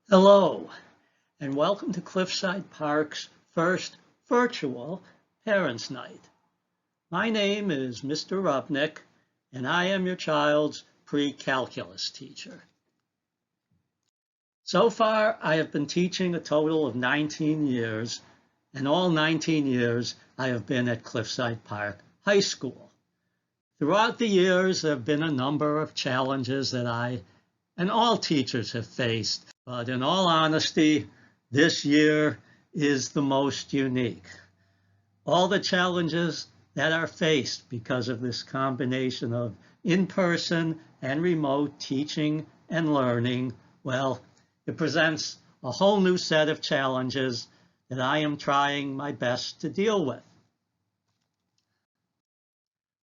Hello, and welcome to Cliffside Park's first virtual Parents' Night. My name is Mr. Rubnich, and I am your child's pre-calculus teacher. So far, I have been teaching a total of 19 years, and all 19 years I have been at Cliffside Park High School. Throughout the years, there have been a number of challenges that I and all teachers have faced. But in all honesty, this year is the most unique. All the challenges that are faced because of this combination of in-person and remote teaching and learning, well, it presents a whole new set of challenges that I am trying my best to deal with.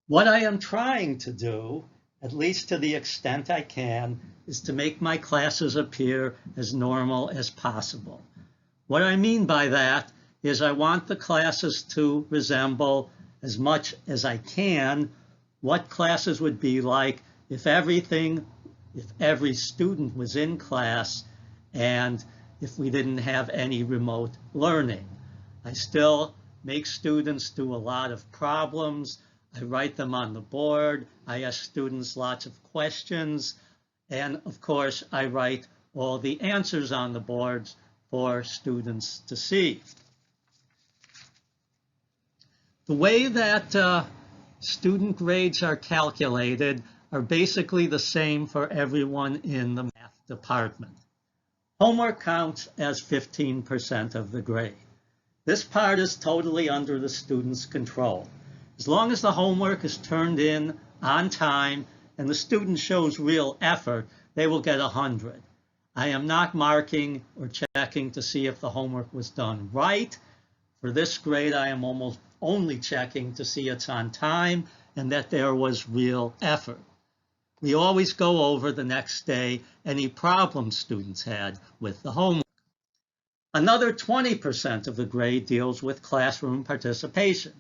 What I am trying to do, at least to the extent I can, is to make my classes appear as normal as possible. What I mean by that is I want the classes to resemble as much as I can what classes would be like if every student was in class and if we didn't have any remote learning. I still make students do a lot of problems. I write them on the board. I ask students lots of questions. And of course, I write all the answers on the boards for students to see. The way that student grades are calculated are basically the same for everyone in the math department. Homework counts as 15% of the grade. This part is totally under the student's control. As long as the homework is turned in on time and the student shows real effort, they will get 100. I am not marking or checking to see if the homework was done right. For this grade, I am almost only checking to see it's on time and that there was real effort. We always go over the next day any problems students had with the homework. Another 20% of the grade deals with classroom participation.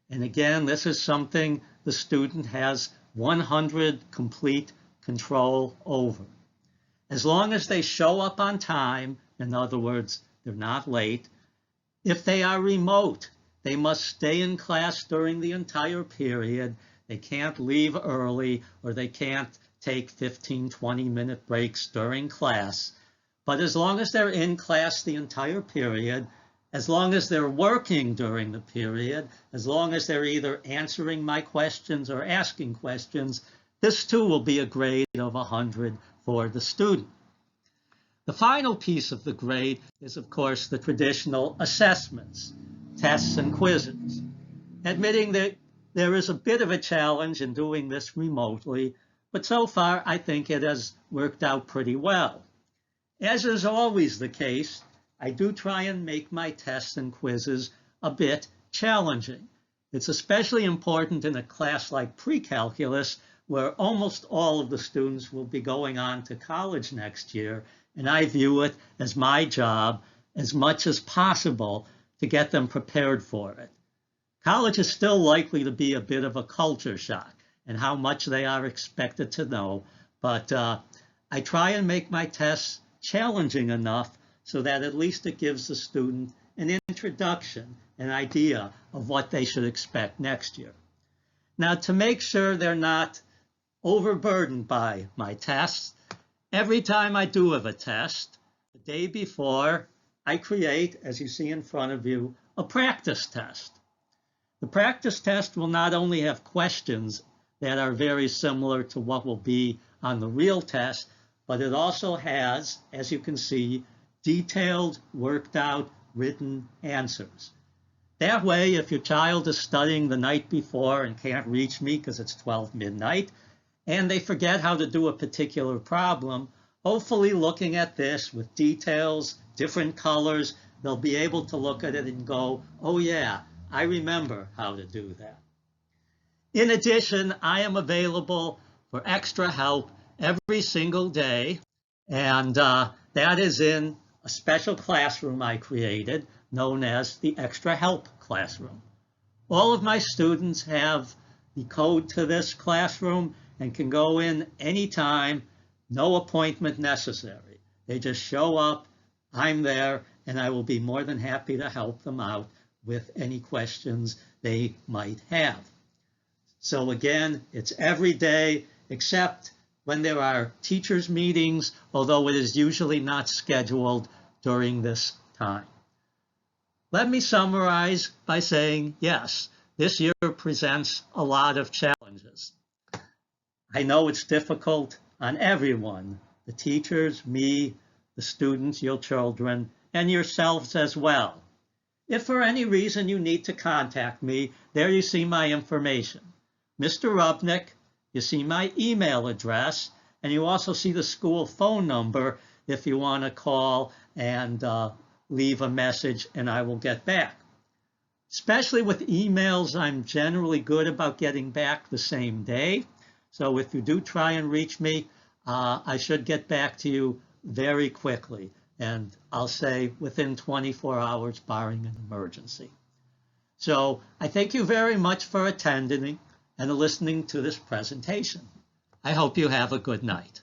And again, this is something the student has 100 complete control over. As long as they show up on time, in other words, they're not late. If they are remote, they must stay in class during the entire period. They can't leave early or they can't take 15, 20-minute breaks during class. But as long as they're in class the entire period, as long as they're working during the period, as long as they're either answering my questions or asking questions, this too will be a grade of 100 for the student. The final piece of the grade is, of course, the traditional assessments, tests and quizzes. Admitting that there is a bit of a challenge in doing this remotely, but so far I think it has worked out pretty well. As is always the case, I do try and make my tests and quizzes a bit challenging. It's especially important in a class like pre-calculus, where almost all of the students will be going on to college next year, and I view it as my job as much as possible to get them prepared for it. College is still likely to be a bit of a culture shock and how much they are expected to know, but I try and make my tests challenging enough so that at least it gives the student an introduction, an idea of what they should expect next year. Now, to make sure they're not overburdened by my tests, every time I do have a test, the day before, I create, as you see in front of you, a practice test. The practice test will not only have questions that are very similar to what will be on the real test, but it also has, as you can see, detailed, worked out, written answers. That way, if your child is studying the night before and can't reach me because it's 12 midnight, and they forget how to do a particular problem, hopefully looking at this with details, different colors, they'll be able to look at it and go, oh yeah, I remember how to do that. In addition, I am available for extra help every single day, and that is in a special classroom I created known as the Extra Help Classroom. All of my students have the code to this classroom and can go in anytime, no appointment necessary. They just show up, I'm there, and I will be more than happy to help them out with any questions they might have. So again, it's every day except when there are teachers' meetings, although it is usually not scheduled during this time. Let me summarize by saying, yes, this year presents a lot of challenges. I know it's difficult on everyone, the teachers, me, the students, your children, and yourselves as well. If for any reason you need to contact me, there you see my information. Mr. Rubnich, you see my email address, and you also see the school phone number if you want to call and leave a message, and I will get back. Especially with emails, I'm generally good about getting back the same day. So if you do try and reach me, I should get back to you very quickly. And I'll say within 24 hours, barring an emergency. So I thank you very much for attending and listening to this presentation. I hope you have a good night.